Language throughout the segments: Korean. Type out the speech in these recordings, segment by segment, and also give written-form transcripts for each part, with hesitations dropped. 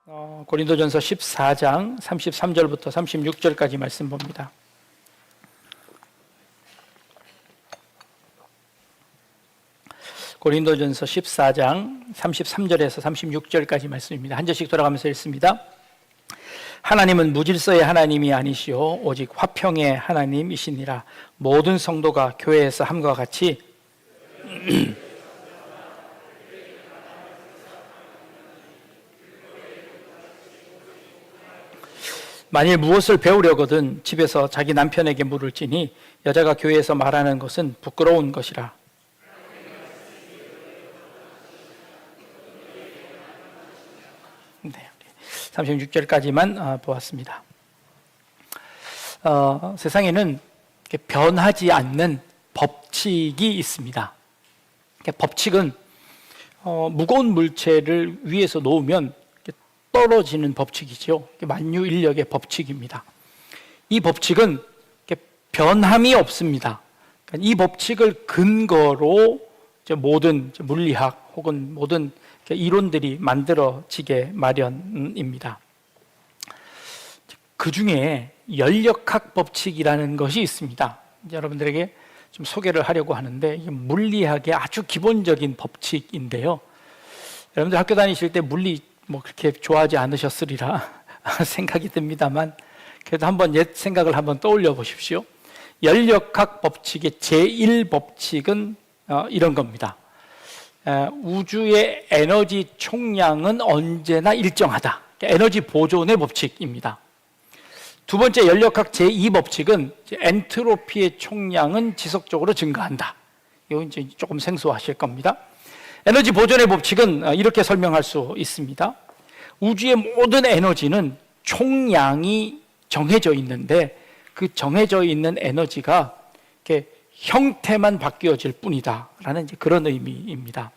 고린도전서 14장 33절부터 36절까지 말씀 봅니다. 고린도전서 14장 33절에서 36절까지 말씀입니다. 한 절씩 돌아가면서 읽습니다. 하나님은 무질서의 하나님이 아니시오 오직 화평의 하나님이시니라. 모든 성도가 교회에서 함과 같이 만일 무엇을 배우려거든 집에서 자기 남편에게 물을지니 여자가 교회에서 말하는 것은 부끄러운 것이라. 네, 36절까지만 보았습니다. 세상에는 변하지 않는 법칙이 있습니다. 법칙은 무거운 물체를 위에서 놓으면 떨어지는 법칙이죠. 만유인력의 법칙입니다. 이 법칙은 변함이 없습니다. 이 법칙을 근거로 모든 물리학 혹은 모든 이론들이 만들어지게 마련입니다. 그 중에 연력학 법칙이라는 것이 있습니다. 여러분들에게 좀 소개를 하려고 하는데 이게 물리학의 아주 기본적인 법칙인데요. 여러분들 학교 다니실 때 물리 그렇게 좋아하지 않으셨으리라 생각이 듭니다만 그래도 한번 옛 생각을 한번 떠올려 보십시오. 연력학 법칙의 제1법칙은 이런 겁니다. 우주의 에너지 총량은 언제나 일정하다. 에너지 보존의 법칙입니다. 두 번째 연력학 제2법칙은 엔트로피의 총량은 지속적으로 증가한다. 이건 이제 조금 생소하실 겁니다. 에너지 보존의 법칙은 이렇게 설명할 수 있습니다. 우주의 모든 에너지는 총량이 정해져 있는데 그 정해져 있는 에너지가 이렇게 형태만 바뀌어질 뿐이다 라는 이제 그런 의미입니다.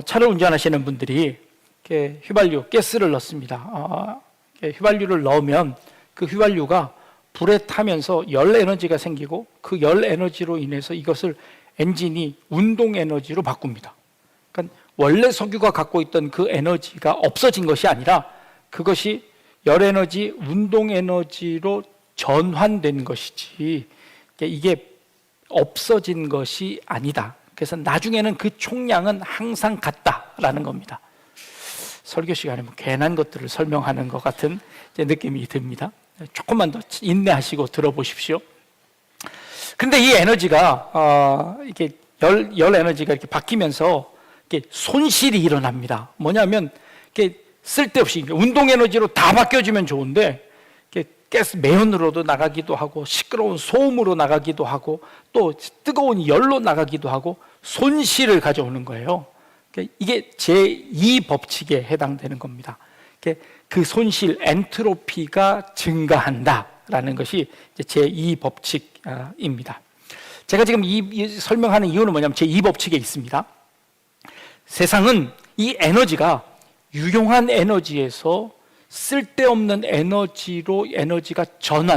차를 운전하시는 분들이 이렇게 휘발유, 가스를 넣습니다. 휘발유를 넣으면 그 휘발유가 불에 타면서 열 에너지가 생기고 그 열 에너지로 인해서 이것을 엔진이 운동 에너지로 바꿉니다. 그러니까 원래 석유가 갖고 있던 그 에너지가 없어진 것이 아니라 그것이 열 에너지, 운동 에너지로 전환된 것이지 이게 없어진 것이 아니다. 그래서 나중에는 그 총량은 항상 같다라는 겁니다. 설교 시간에 괜한 것들을 설명하는 것 같은 느낌이 듭니다. 조금만 더 인내하시고 들어보십시오. 근데 이 에너지가 이게 열 에너지가 이렇게 바뀌면서 이렇게 손실이 일어납니다. 뭐냐면 이렇게 쓸데없이 운동 에너지로 다 바뀌어지면 좋은데 이렇게 가스 매연으로도 나가기도 하고 시끄러운 소음으로 나가기도 하고 또 뜨거운 열로 나가기도 하고 손실을 가져오는 거예요. 이게 제2법칙에 해당되는 겁니다. 그 손실 엔트로피가 증가한다라는 것이 제2법칙입니다. 제가 지금 이 설명하는 이유는 뭐냐면 제2법칙에 있습니다. 세상은 이 에너지가 유용한 에너지에서 쓸데없는 에너지로 에너지가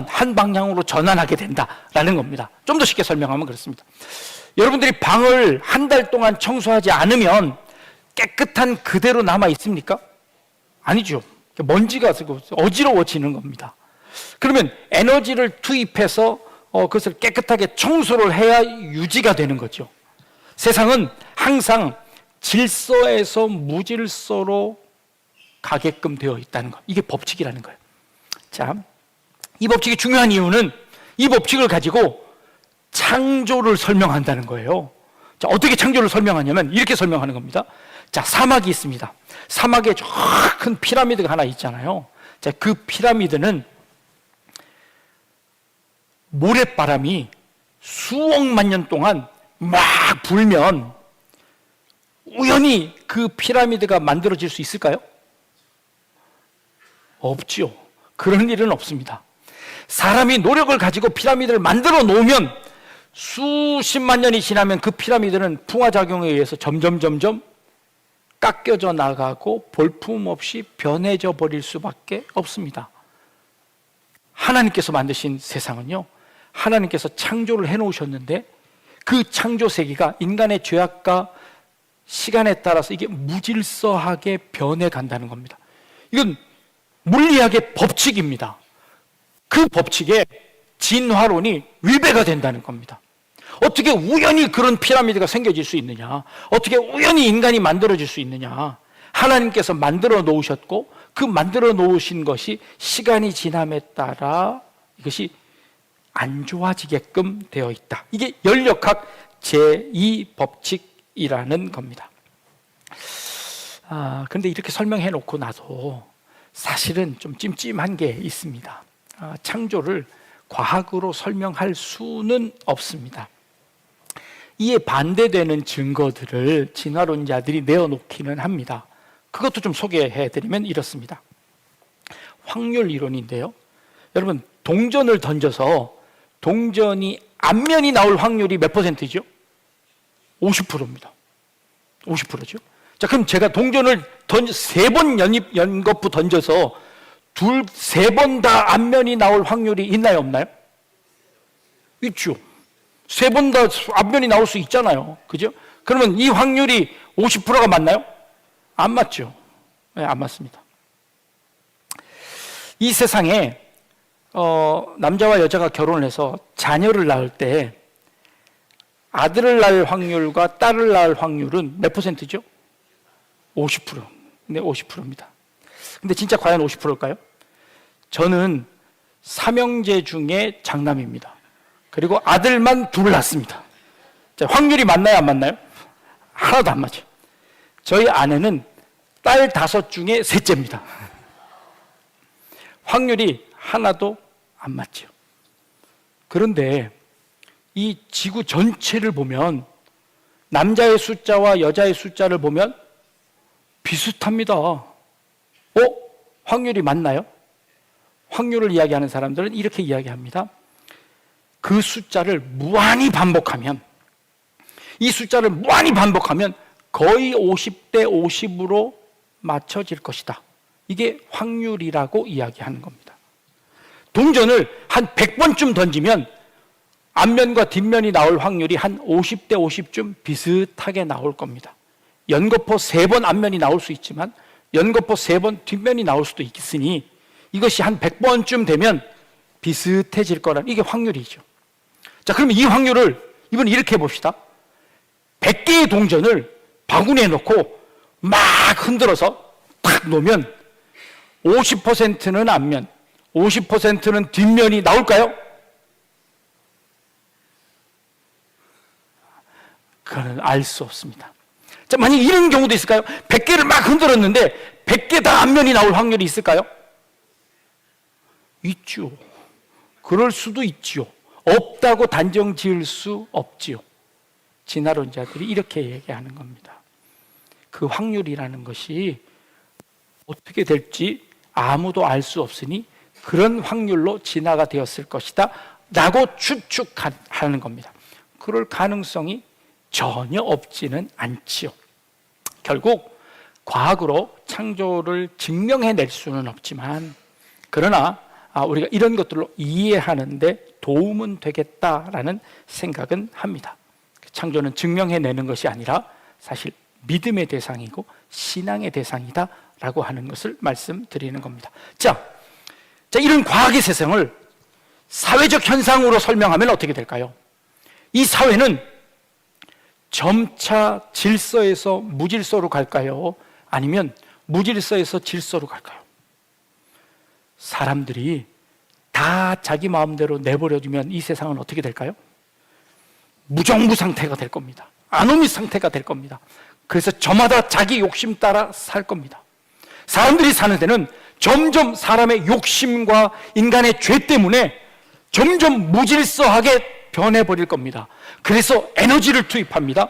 한 방향으로 전환하게 된다라는 겁니다. 좀 더 쉽게 설명하면 그렇습니다. 여러분들이 방을 한 달 동안 청소하지 않으면 깨끗한 그대로 남아 있습니까? 아니죠. 먼지가 어지러워지는 겁니다. 그러면 에너지를 투입해서 그것을 깨끗하게 청소를 해야 유지가 되는 거죠. 세상은 항상 질서에서 무질서로 가게끔 되어 있다는 것. 이게 법칙이라는 거예요. 자, 이 법칙이 중요한 이유는 이 법칙을 가지고 창조를 설명한다는 거예요. 자, 어떻게 창조를 설명하냐면 이렇게 설명하는 겁니다. 자, 사막이 있습니다. 사막에 저 큰 피라미드가 하나 있잖아요. 자, 그 피라미드는 모래바람이 수억만 년 동안 막 불면 우연히 그 피라미드가 만들어질 수 있을까요? 없죠. 그런 일은 없습니다. 사람이 노력을 가지고 피라미드를 만들어 놓으면 수십만 년이 지나면 그 피라미드는 풍화작용에 의해서 점점 깎여져 나가고 볼품없이 변해져 버릴 수밖에 없습니다. 하나님께서 만드신 세상은요, 하나님께서 창조를 해놓으셨는데 그 창조 세계가 인간의 죄악과 시간에 따라서 이게 무질서하게 변해간다는 겁니다. 이건 물리학의 법칙입니다. 그 법칙에 진화론이 위배가 된다는 겁니다. 어떻게 우연히 그런 피라미드가 생겨질 수 있느냐? 어떻게 우연히 인간이 만들어질 수 있느냐? 하나님께서 만들어 놓으셨고 그 만들어 놓으신 것이 시간이 지남에 따라 이것이 안 좋아지게끔 되어 있다. 이게 연력학 제2법칙이라는 겁니다. 그런데 이렇게 설명해 놓고 나도 사실은 좀 찜찜한 게 있습니다. 창조를 과학으로 설명할 수는 없습니다. 이에 반대되는 증거들을 진화론자들이 내어놓기는 합니다. 그것도 좀 소개해 드리면 이렇습니다. 확률 이론인데요. 여러분, 동전을 던져서 동전이 앞면이 나올 확률이 몇 %죠? 50%입니다. 50%죠. 자, 그럼 제가 동전을 3번 연거푸 던져서 3번 다 앞면이 나올 확률이 있나요, 없나요? 있죠. 3번 다 앞면이 나올 수 있잖아요. 그죠? 그러면 이 확률이 50%가 맞나요? 안 맞죠. 네, 안 맞습니다. 이 세상에 남자와 여자가 결혼을 해서 자녀를 낳을 때 아들을 낳을 확률과 딸을 낳을 확률은 몇 %죠? 50%. 네, 50%입니다. 근데 진짜 과연 50%일까요? 저는 삼형제 중에 장남입니다. 그리고 아들만 둘 낳습니다. 자, 확률이 맞나요, 안 맞나요? 하나도 안 맞아요. 저희 아내는 딸 5 중에 셋째입니다. 확률이 하나도 안 맞죠. 그런데 이 지구 전체를 보면 남자의 숫자와 여자의 숫자를 보면 비슷합니다. 확률이 맞나요? 확률을 이야기하는 사람들은 이렇게 이야기합니다. 그 숫자를 무한히 반복하면, 이 숫자를 무한히 반복하면 거의 50대 50으로 맞춰질 것이다. 이게 확률이라고 이야기하는 겁니다. 동전을 한 100번쯤 던지면 앞면과 뒷면이 나올 확률이 한 50대 50쯤 비슷하게 나올 겁니다. 연거푸 3번 앞면이 나올 수 있지만 연거푸 3번 뒷면이 나올 수도 있으니 이것이 한 100번쯤 되면 비슷해질 거라는, 이게 확률이죠. 자, 그러면 이 확률을 이번 이렇게 해봅시다. 100개의 동전을 바구니에 넣고 막 흔들어서 탁 놓으면 50%는 앞면, 50%는 뒷면이 나올까요? 그건 알 수 없습니다. 자, 만약 이런 경우도 있을까요? 100개를 막 흔들었는데 100개 다 앞면이 나올 확률이 있을까요? 있죠. 그럴 수도 있죠. 없다고 단정 지을 수 없지요. 진화론자들이 이렇게 얘기하는 겁니다. 그 확률이라는 것이 어떻게 될지 아무도 알 수 없으니 그런 확률로 진화가 되었을 것이다 라고 추측하는 겁니다. 그럴 가능성이 전혀 없지는 않지요. 결국 과학으로 창조를 증명해낼 수는 없지만, 그러나 우리가 이런 것들로 이해하는 데 도움은 되겠다라는 생각은 합니다. 창조는 증명해내는 것이 아니라 사실 믿음의 대상이고 신앙의 대상이다 라고 하는 것을 말씀드리는 겁니다. 자, 이런 과학의 세상을 사회적 현상으로 설명하면 어떻게 될까요? 이 사회는 점차 질서에서 무질서로 갈까요? 아니면 무질서에서 질서로 갈까요? 사람들이 다 자기 마음대로 내버려두면 이 세상은 어떻게 될까요? 무정부 상태가 될 겁니다. 아노미 상태가 될 겁니다. 그래서 저마다 자기 욕심 따라 살 겁니다. 사람들이 사는 데는 점점 사람의 욕심과 인간의 죄 때문에 점점 무질서하게 변해버릴 겁니다. 그래서 에너지를 투입합니다.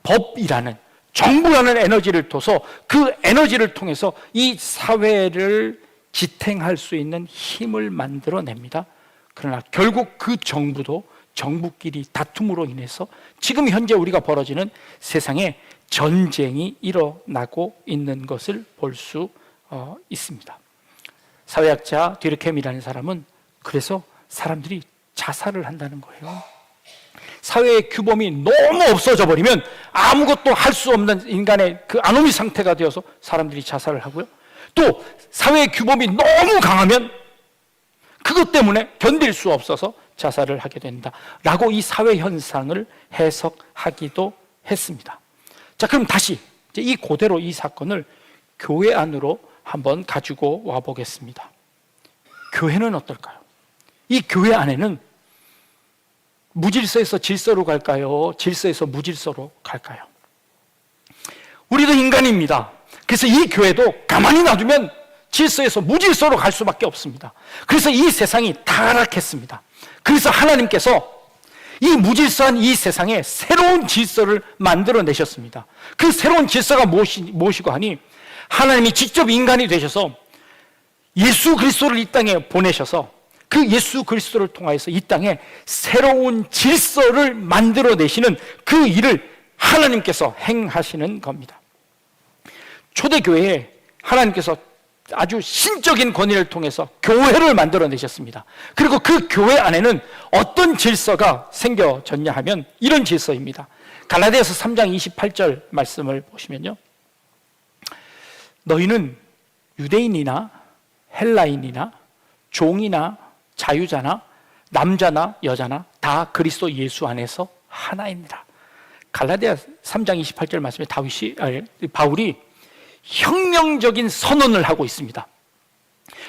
법이라는, 정부라는 에너지를 둬서 그 에너지를 통해서 이 사회를 지탱할 수 있는 힘을 만들어냅니다. 그러나 결국 그 정부도 정부끼리 다툼으로 인해서 지금 현재 우리가 벌어지는 세상에 전쟁이 일어나고 있는 것을 볼 수 있습니다. 사회학자 듀르켐이라는 사람은 그래서 사람들이 자살을 한다는 거예요. 사회의 규범이 너무 없어져 버리면 아무것도 할 수 없는 인간의 그 아노미 상태가 되어서 사람들이 자살을 하고요. 또 사회의 규범이 너무 강하면 그것 때문에 견딜 수 없어서 자살을 하게 된다라고 이 사회 현상을 해석하기도 했습니다. 자, 그럼 다시 이 그대로 이 사건을 교회 안으로 한번 가지고 와 보겠습니다. 교회는 어떨까요? 이 교회 안에는 무질서에서 질서로 갈까요? 질서에서 무질서로 갈까요? 우리도 인간입니다. 그래서 이 교회도 가만히 놔두면 질서에서 무질서로 갈 수밖에 없습니다. 그래서 이 세상이 타락했습니다. 그래서 하나님께서 이 무질서한 이 세상에 새로운 질서를 만들어내셨습니다. 그 새로운 질서가 무엇이고 하니 하나님이 직접 인간이 되셔서 예수 그리스도를 이 땅에 보내셔서 그 예수 그리스도를 통하여서 이 땅에 새로운 질서를 만들어내시는 그 일을 하나님께서 행하시는 겁니다. 초대교회에 하나님께서 아주 신적인 권위를 통해서 교회를 만들어내셨습니다. 그리고 그 교회 안에는 어떤 질서가 생겨졌냐 하면 이런 질서입니다. 갈라디아서 3장 28절 말씀을 보시면요, 너희는 유대인이나 헬라인이나 종이나 자유자나 남자나 여자나 다 그리스도 예수 안에서 하나입니다. 갈라디아 3장 28절 말씀에 바울이 혁명적인 선언을 하고 있습니다.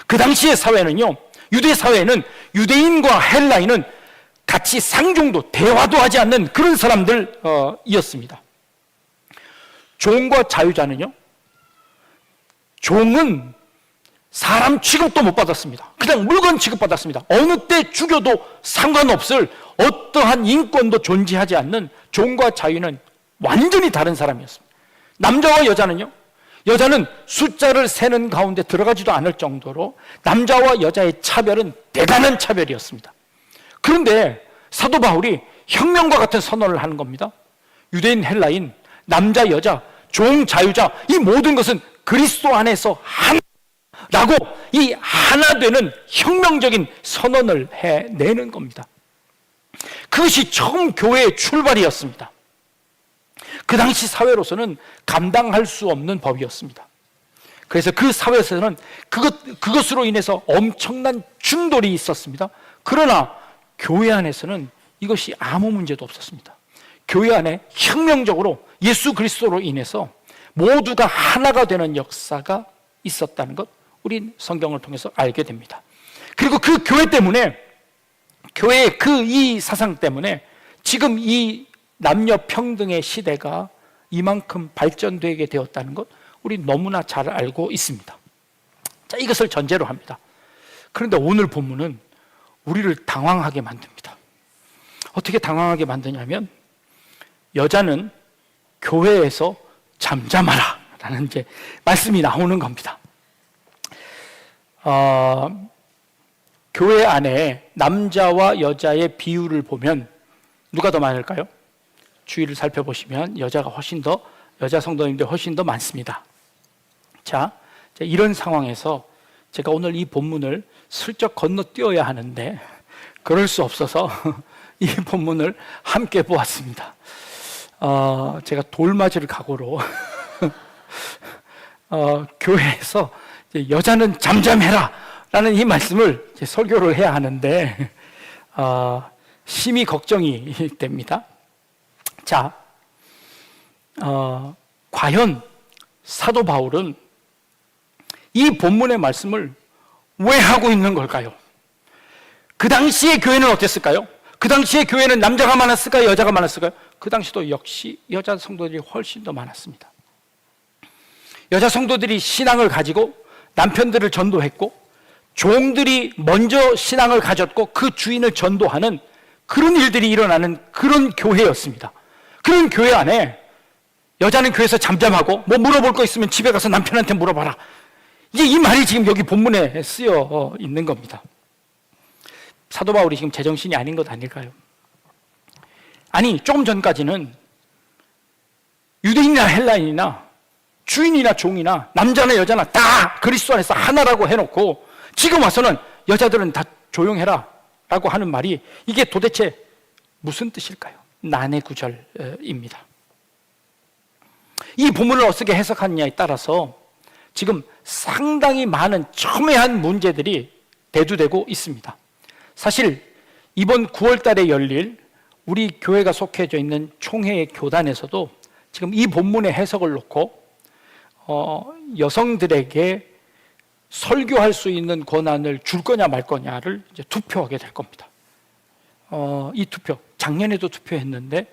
그 당시의 사회는요, 유대 사회는 유대인과 헬라인은 같이 상종도 대화도 하지 않는 그런 사람들이었습니다. 종과 자유자는요, 종은 사람 취급도 못 받았습니다. 그냥 물건 취급받았습니다. 어느 때 죽여도 상관없을 어떠한 인권도 존재하지 않는 종과 자유는 완전히 다른 사람이었습니다. 남자와 여자는요, 여자는 숫자를 세는 가운데 들어가지도 않을 정도로 남자와 여자의 차별은 대단한 차별이었습니다. 그런데 사도 바울이 혁명과 같은 선언을 하는 겁니다. 유대인, 헬라인, 남자, 여자, 종, 자유자, 이 모든 것은 그리스도 안에서 하나라고 이 하나 되는 혁명적인 선언을 해내는 겁니다. 그것이 처음 교회의 출발이었습니다. 그 당시 사회로서는 감당할 수 없는 법이었습니다. 그래서 그 사회에서는 그것으로 인해서 엄청난 충돌이 있었습니다. 그러나 교회 안에서는 이것이 아무 문제도 없었습니다. 교회 안에 혁명적으로 예수 그리스도로 인해서 모두가 하나가 되는 역사가 있었다는 것, 우린 성경을 통해서 알게 됩니다. 그리고 그 교회 때문에, 교회의 이 사상 때문에 지금 이 남녀 평등의 시대가 이만큼 발전되게 되었다는 것, 우리 너무나 잘 알고 있습니다. 자, 이것을 전제로 합니다. 그런데 오늘 본문은 우리를 당황하게 만듭니다. 어떻게 당황하게 만드냐면, 여자는 교회에서 잠잠하라 라는 이제 말씀이 나오는 겁니다. 교회 안에 남자와 여자의 비율을 보면 누가 더 많을까요? 주위를 살펴보시면 여자 성도님들이 훨씬 더 많습니다. 자, 이런 상황에서 제가 오늘 이 본문을 슬쩍 건너뛰어야 하는데 그럴 수 없어서 이 본문을 함께 보았습니다. 제가 돌맞을 각오로 교회에서 여자는 잠잠해라 라는 이 말씀을 설교를 해야 하는데 심히 걱정이 됩니다. 자, 과연 사도 바울은 이 본문의 말씀을 왜 하고 있는 걸까요? 그 당시의 교회는 어땠을까요? 그 당시의 교회는 남자가 많았을까요? 여자가 많았을까요? 그 당시도 역시 여자 성도들이 훨씬 더 많았습니다. 여자 성도들이 신앙을 가지고 남편들을 전도했고, 종들이 먼저 신앙을 가졌고 그 주인을 전도하는 그런 일들이 일어나는 그런 교회였습니다. 그런 교회 안에 여자는 교회에서 잠잠하고 뭐 물어볼 거 있으면 집에 가서 남편한테 물어봐라. 이제 이 말이 지금 여기 본문에 쓰여 있는 겁니다. 사도 바울이 지금 제정신이 아닌 것 아닐까요? 아니, 조금 전까지는 유대인이나 헬라인이나 주인이나 종이나 남자나 여자나 다 그리스도 안에서 하나라고 해놓고 지금 와서는 여자들은 다 조용해라 라고 하는 말이 이게 도대체 무슨 뜻일까요? 난해 구절입니다. 이 본문을 어떻게 해석하느냐에 따라서 지금 상당히 많은 첨예한 문제들이 대두되고 있습니다. 사실 이번 9월 달에 열릴 우리 교회가 속해져 있는 총회의 교단에서도 지금 이 본문의 해석을 놓고 여성들에게 설교할 수 있는 권한을 줄 거냐 말 거냐를 이제 투표하게 될 겁니다. 이 투표, 작년에도 투표했는데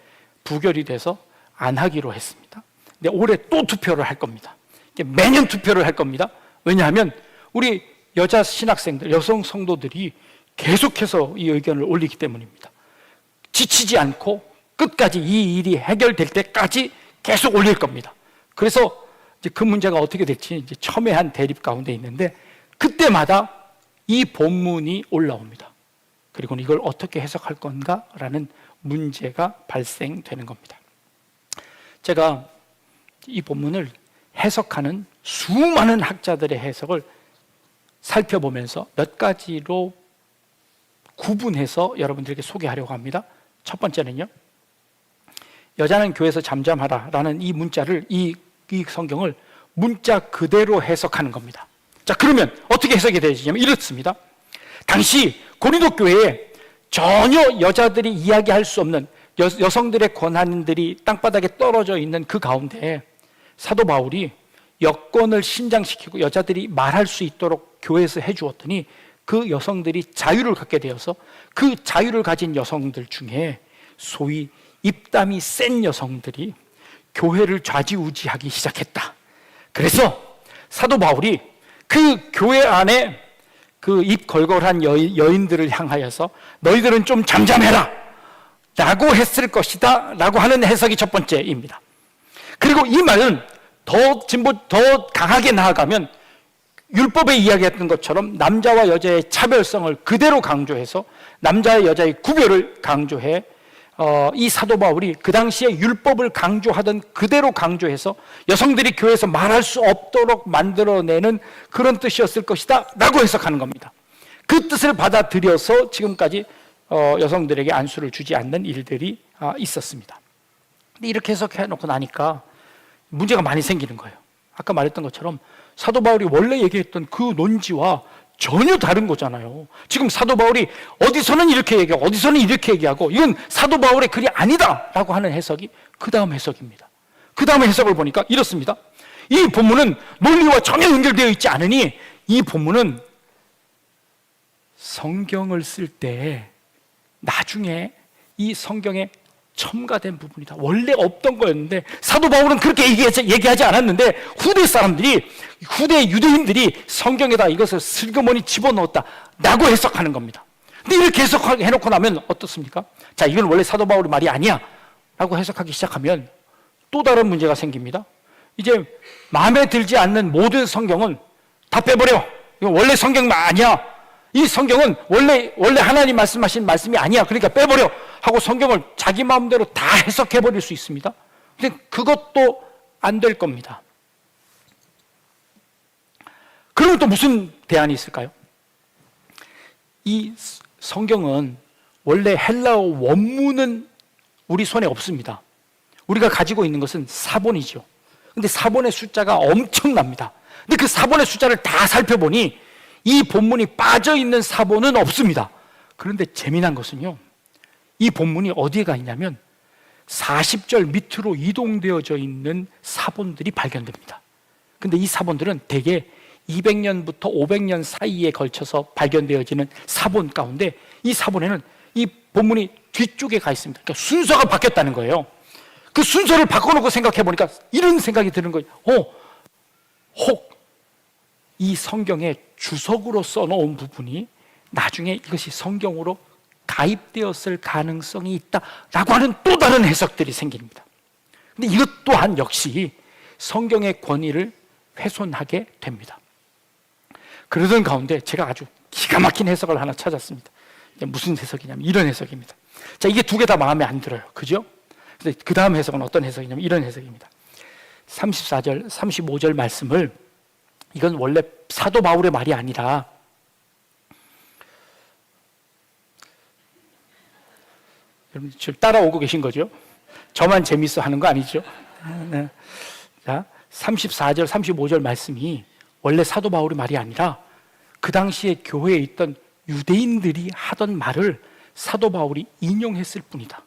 부결이 돼서 안 하기로 했습니다. 근데 올해 또 투표를 할 겁니다. 매년 투표를 할 겁니다. 왜냐하면 우리 여자 신학생들, 여성 성도들이 계속해서 이 의견을 올리기 때문입니다. 지치지 않고 끝까지 이 일이 해결될 때까지 계속 올릴 겁니다. 그래서 이제 그 문제가 어떻게 될지 이제 첨예한 대립 가운데 있는데 그때마다 이 본문이 올라옵니다. 그리고 이걸 어떻게 해석할 건가라는 문제가 발생되는 겁니다. 제가 이 본문을 해석하는 수많은 학자들의 해석을 살펴보면서 몇 가지로 구분해서 여러분들에게 소개하려고 합니다. 첫 번째는요, 여자는 교회에서 잠잠하라라는 이 문자를, 이 성경을 문자 그대로 해석하는 겁니다. 자, 그러면 어떻게 해석이 되냐면 이렇습니다. 당시 고린도 교회에 전혀 여자들이 이야기할 수 없는 여성들의 권한들이 땅바닥에 떨어져 있는 그 가운데 사도 바울이 여권을 신장시키고 여자들이 말할 수 있도록 교회에서 해주었더니 그 여성들이 자유를 갖게 되어서 그 자유를 가진 여성들 중에 소위 입담이 센 여성들이 교회를 좌지우지하기 시작했다. 그래서 사도 바울이 그 교회 안에 그 입 걸걸한 여인들을 향하여서 너희들은 좀 잠잠해라 라고 했을 것이다 라고 하는 해석이 첫 번째입니다. 그리고 이 말은 더 강하게 나아가면 율법에 이야기했던 것처럼 남자와 여자의 차별성을 그대로 강조해서 남자와 여자의 구별을 강조해 이 사도 바울이 그 당시에 율법을 강조하던 그대로 강조해서 여성들이 교회에서 말할 수 없도록 만들어내는 그런 뜻이었을 것이다 라고 해석하는 겁니다. 그 뜻을 받아들여서 지금까지 여성들에게 안수를 주지 않는 일들이 있었습니다. 근데 이렇게 해석해 놓고 나니까 문제가 많이 생기는 거예요. 아까 말했던 것처럼 사도 바울이 원래 얘기했던 그 논지와 전혀 다른 거잖아요. 지금 사도 바울이 어디서는 이렇게 얘기하고 어디서는 이렇게 얘기하고 이건 사도 바울의 글이 아니다 라고 하는 해석이 그 다음 해석입니다. 그 다음 해석을 보니까 이렇습니다. 이 본문은 논리와 전혀 연결되어 있지 않으니 이 본문은 성경을 쓸 때 나중에 이 성경에 첨가된 부분이다. 원래 없던 거였는데 사도 바울은 그렇게 얘기하지 않았는데 후대 유대인들이 성경에다 이것을 슬그머니 집어넣었다 라고 해석하는 겁니다. 근데 이렇게 해석해놓고 나면 어떻습니까? 자, 이건 원래 사도 바울의 말이 아니야 라고 해석하기 시작하면 또 다른 문제가 생깁니다. 이제 마음에 들지 않는 모든 성경은 다 빼버려. 이건 원래 성경 아니야. 이 성경은 원래 하나님 말씀하신 말씀이 아니야. 그러니까 빼버려 하고 성경을 자기 마음대로 다 해석해버릴 수 있습니다. 근데 그것도 안 될 겁니다. 그러면 또 무슨 대안이 있을까요? 이 성경은 원래 헬라어 원문은 우리 손에 없습니다. 우리가 가지고 있는 것은 사본이죠. 근데 사본의 숫자가 엄청납니다. 근데 그 사본의 숫자를 다 살펴보니 이 본문이 빠져있는 사본은 없습니다. 그런데 재미난 것은요, 이 본문이 어디에 가 있냐면 40절 밑으로 이동되어져 있는 사본들이 발견됩니다. 근데 이 사본들은 대개 200년부터 500년 사이에 걸쳐서 발견되어지는 사본 가운데 이 사본에는 이 본문이 뒤쪽에 가 있습니다. 그러니까 순서가 바뀌었다는 거예요. 그 순서를 바꿔놓고 생각해 보니까 이런 생각이 드는 거예요. 혹 이 성경에 주석으로 써놓은 부분이 나중에 이것이 성경으로 가입되었을 가능성이 있다라고 하는 또 다른 해석들이 생깁니다. 근데 이것 또한 역시 성경의 권위를 훼손하게 됩니다. 그러던 가운데 제가 아주 기가 막힌 해석을 하나 찾았습니다. 무슨 해석이냐면 이런 해석입니다. 자, 이게 두 개 다 마음에 안 들어요. 그죠? 근데 그 다음 해석은 어떤 해석이냐면 이런 해석입니다. 34절, 35절 말씀을 이건 원래 사도 바울의 말이 아니라 여러분 지금 따라오고 계신 거죠? 저만 재밌어 하는 거 아니죠? 네. 자, 34절, 35절 말씀이 원래 사도 바울의 말이 아니라 그 당시에 교회에 있던 유대인들이 하던 말을 사도 바울이 인용했을 뿐이다.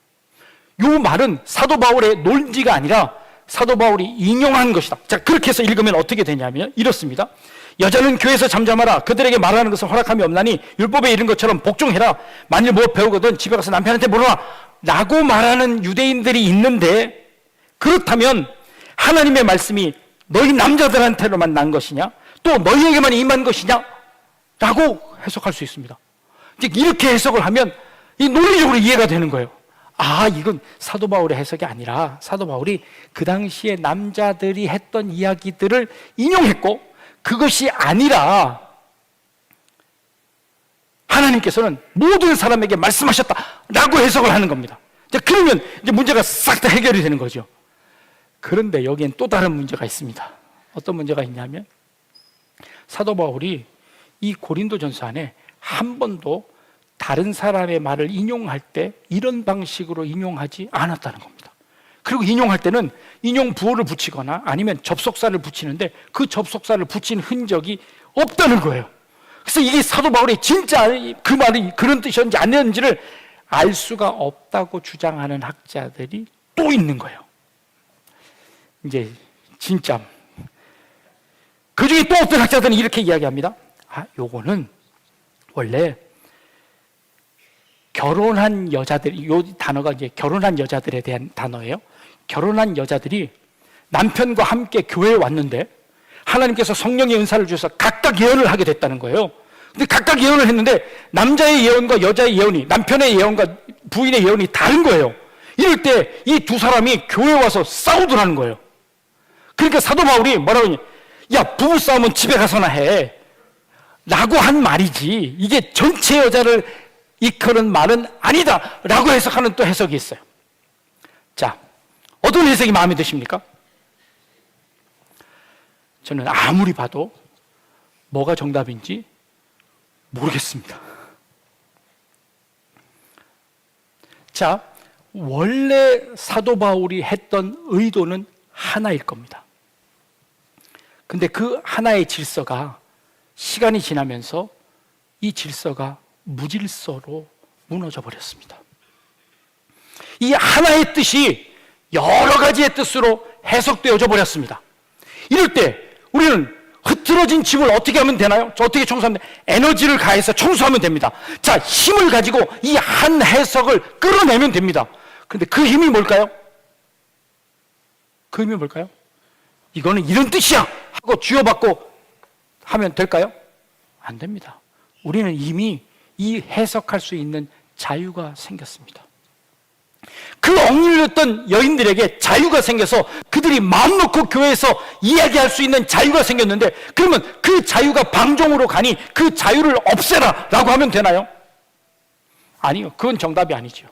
이 말은 사도 바울의 논지가 아니라 사도 바울이 인용한 것이다. 자, 그렇게 해서 읽으면 어떻게 되냐면 이렇습니다. 여자는 교회에서 잠잠하라. 그들에게 말하는 것은 허락함이 없나니 율법에 이른 것처럼 복종해라. 만일 뭐 배우거든 집에 가서 남편한테 물어라 라고 말하는 유대인들이 있는데, 그렇다면 하나님의 말씀이 너희 남자들한테로만 난 것이냐, 또 너희에게만 임한 것이냐 라고 해석할 수 있습니다. 이렇게 해석을 하면 이 논리적으로 이해가 되는 거예요. 아, 이건 사도 바울의 해석이 아니라 사도 바울이 그 당시에 남자들이 했던 이야기들을 인용했고, 그것이 아니라 하나님께서는 모든 사람에게 말씀하셨다라고 해석을 하는 겁니다. 그러면 이제 문제가 싹 다 해결이 되는 거죠. 그런데 여기엔 또 다른 문제가 있습니다. 어떤 문제가 있냐면 사도 바울이 이 고린도전서 안에 한 번도 다른 사람의 말을 인용할 때 이런 방식으로 인용하지 않았다는 겁니다. 그리고 인용할 때는 인용 부호를 붙이거나 아니면 접속사를 붙이는데 그 접속사를 붙인 흔적이 없다는 거예요. 그래서 이게 사도 바울이 진짜 그 말이 그런 뜻이었는지 아니었는지를 알 수가 없다고 주장하는 학자들이 또 있는 거예요. 이제 진짜 그 중에 또 어떤 학자들은 이렇게 이야기합니다. 아, 요거는 원래 결혼한 여자들, 이 단어가 이제 결혼한 여자들에 대한 단어예요. 결혼한 여자들이 남편과 함께 교회에 왔는데 하나님께서 성령의 은사를 주셔서 각각 예언을 하게 됐다는 거예요. 근데 각각 예언을 했는데 남자의 예언과 여자의 예언이, 남편의 예언과 부인의 예언이 다른 거예요. 이럴 때 이 두 사람이 교회에 와서 싸우더라는 거예요. 그러니까 사도 바울이 뭐라고 하냐, 야, 부부싸움은 집에 가서나 해 라고 한 말이지 이게 전체 여자를 이끄는 말은 아니다 라고 해석하는 또 해석이 있어요. 자, 어떤 해석이 마음에 드십니까? 저는 아무리 봐도 뭐가 정답인지 모르겠습니다. 자, 원래 사도 바울이 했던 의도는 하나일 겁니다. 근데 그 하나의 질서가 시간이 지나면서 이 질서가 무질서로 무너져 버렸습니다. 이 하나의 뜻이 여러 가지의 뜻으로 해석되어져 버렸습니다. 이럴 때 우리는 흐트러진 집을 어떻게 하면 되나요? 어떻게 청소하면 돼요? 에너지를 가해서 청소하면 됩니다. 자, 힘을 가지고 이 한 해석을 끌어내면 됩니다. 그런데 그 힘이 뭘까요? 그 힘이 뭘까요? 이거는 이런 뜻이야 하고 쥐어받고 하면 될까요? 안 됩니다. 우리는 이미 이 해석할 수 있는 자유가 생겼습니다. 그 억눌렸던 여인들에게 자유가 생겨서 그들이 마음 놓고 교회에서 이야기할 수 있는 자유가 생겼는데, 그러면 그 자유가 방종으로 가니 그 자유를 없애라 라고 하면 되나요? 아니요, 그건 정답이 아니죠.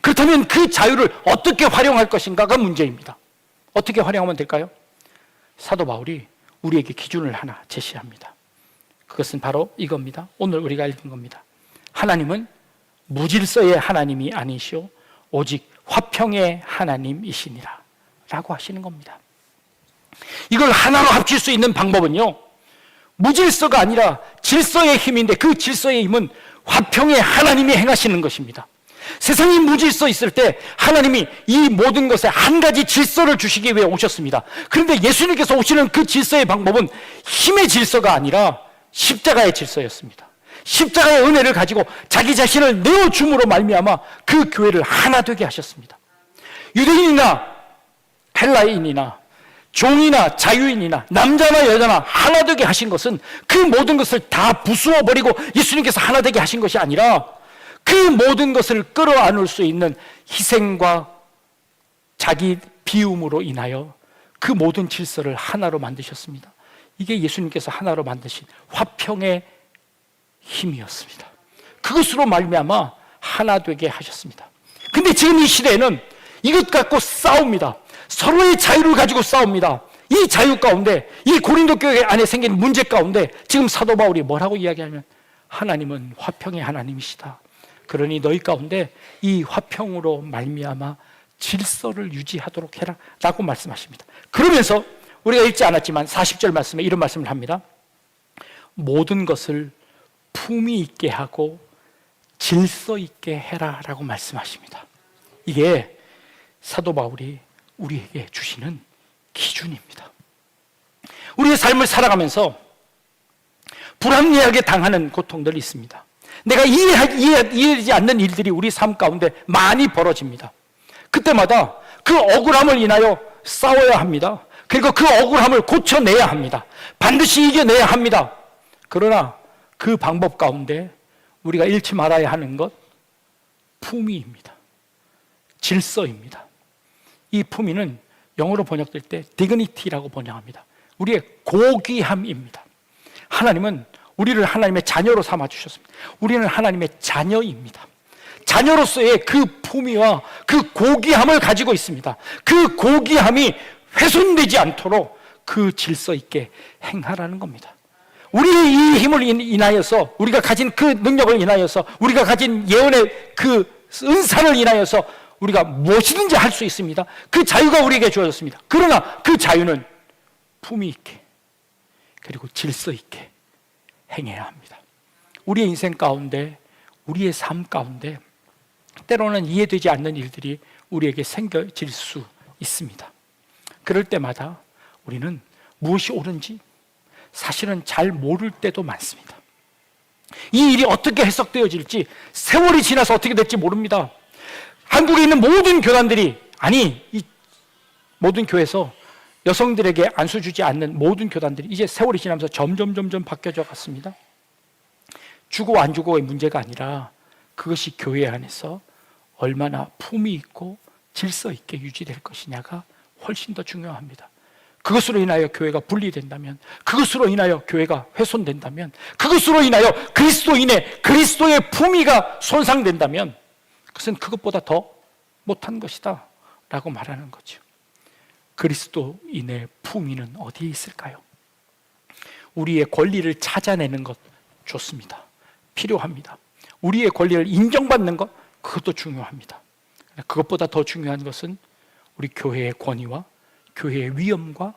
그렇다면 그 자유를 어떻게 활용할 것인가가 문제입니다. 어떻게 활용하면 될까요? 사도 바울이 우리에게 기준을 하나 제시합니다. 그것은 바로 이겁니다. 오늘 우리가 읽은 겁니다. 하나님은 무질서의 하나님이 아니시오 오직 화평의 하나님이시니라 라고 하시는 겁니다. 이걸 하나로 합칠 수 있는 방법은요, 무질서가 아니라 질서의 힘인데 그 질서의 힘은 화평의 하나님이 행하시는 것입니다. 세상이 무질서 있을 때 하나님이 이 모든 것에 한 가지 질서를 주시기 위해 오셨습니다. 그런데 예수님께서 오시는 그 질서의 방법은 힘의 질서가 아니라 십자가의 질서였습니다. 십자가의 은혜를 가지고 자기 자신을 내어줌으로 말미암아 그 교회를 하나 되게 하셨습니다. 유대인이나 헬라인이나 종이나 자유인이나 남자나 여자나 하나 되게 하신 것은 그 모든 것을 다 부수어버리고 예수님께서 하나 되게 하신 것이 아니라 그 모든 것을 끌어안을 수 있는 희생과 자기 비움으로 인하여 그 모든 질서를 하나로 만드셨습니다. 이게 예수님께서 하나로 만드신 화평의 힘이었습니다. 그것으로 말미암아 하나 되게 하셨습니다. 근데 지금 이 시대에는 이것 갖고 싸웁니다. 서로의 자유를 가지고 싸웁니다. 이 자유 가운데, 이 고린도 교회 안에 생긴 문제 가운데 지금 사도 바울이 뭐라고 이야기하면 하나님은 화평의 하나님이시다. 그러니 너희 가운데 이 화평으로 말미암아 질서를 유지하도록 해라 라고 말씀하십니다. 그러면서 우리가 읽지 않았지만 40절 말씀에 이런 말씀을 합니다. 모든 것을 품위 있게 하고 질서 있게 해라 라고 말씀하십니다. 이게 사도 바울이 우리에게 주시는 기준입니다. 우리의 삶을 살아가면서 불합리하게 당하는 고통들이 있습니다. 내가 이해되지 않는 일들이 우리 삶 가운데 많이 벌어집니다. 그때마다 그 억울함을 인하여 싸워야 합니다. 그리고 그 억울함을 고쳐내야 합니다. 반드시 이겨내야 합니다. 그러나 그 방법 가운데 우리가 잃지 말아야 하는 것, 품위입니다. 질서입니다. 이 품위는 영어로 번역될 때 dignity라고 번역합니다. 우리의 고귀함입니다. 하나님은 우리를 하나님의 자녀로 삼아주셨습니다. 우리는 하나님의 자녀입니다. 자녀로서의 그 품위와 그 고귀함을 가지고 있습니다. 그 고귀함이 훼손되지 않도록 그 질서 있게 행하라는 겁니다. 우리의 이 힘을 인하여서, 우리가 가진 그 능력을 인하여서, 우리가 가진 예언의 그 은사를 인하여서 우리가 무엇이든지 할 수 있습니다. 그 자유가 우리에게 주어졌습니다. 그러나 그 자유는 품위 있게 그리고 질서 있게 행해야 합니다. 우리의 인생 가운데, 우리의 삶 가운데 때로는 이해되지 않는 일들이 우리에게 생겨질 수 있습니다. 그럴 때마다 우리는 무엇이 옳은지 사실은 잘 모를 때도 많습니다. 이 일이 어떻게 해석되어질지, 세월이 지나서 어떻게 될지 모릅니다. 한국에 있는 모든 교단들이, 아니 이 모든 교회에서 여성들에게 안수 주지 않는 모든 교단들이 이제 세월이 지나면서 점점 바뀌어져 갔습니다. 주고 안 주고의 문제가 아니라 그것이 교회 안에서 얼마나 품위 있고 질서 있게 유지될 것이냐가 훨씬 더 중요합니다. 그것으로 인하여 교회가 분리된다면, 그것으로 인하여 교회가 훼손된다면, 그것으로 인하여 그리스도의 품위가 손상된다면 그것은 그것보다 더 못한 것이다 라고 말하는 거죠. 그리스도인의 품위는 어디에 있을까요? 우리의 권리를 찾아내는 것 좋습니다. 필요합니다. 우리의 권리를 인정받는 것, 그것도 중요합니다. 그것보다 더 중요한 것은 우리 교회의 권위와 교회의 위엄과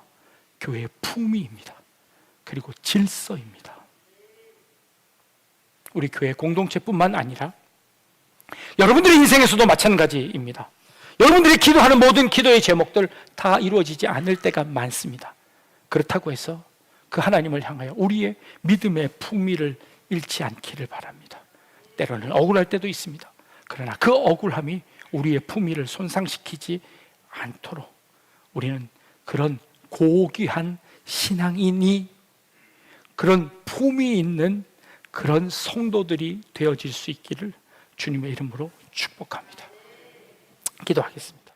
교회의 품위입니다. 그리고 질서입니다. 우리 교회 공동체뿐만 아니라 여러분들의 인생에서도 마찬가지입니다. 여러분들이 기도하는 모든 기도의 제목들 다 이루어지지 않을 때가 많습니다. 그렇다고 해서 그 하나님을 향하여 우리의 믿음의 품위를 잃지 않기를 바랍니다. 때로는 억울할 때도 있습니다. 그러나 그 억울함이 우리의 품위를 손상시키지 않도록 우리는 그런 고귀한 신앙인이, 그런 품위 있는 그런 성도들이 되어질 수 있기를 주님의 이름으로 축복합니다. 기도하겠습니다.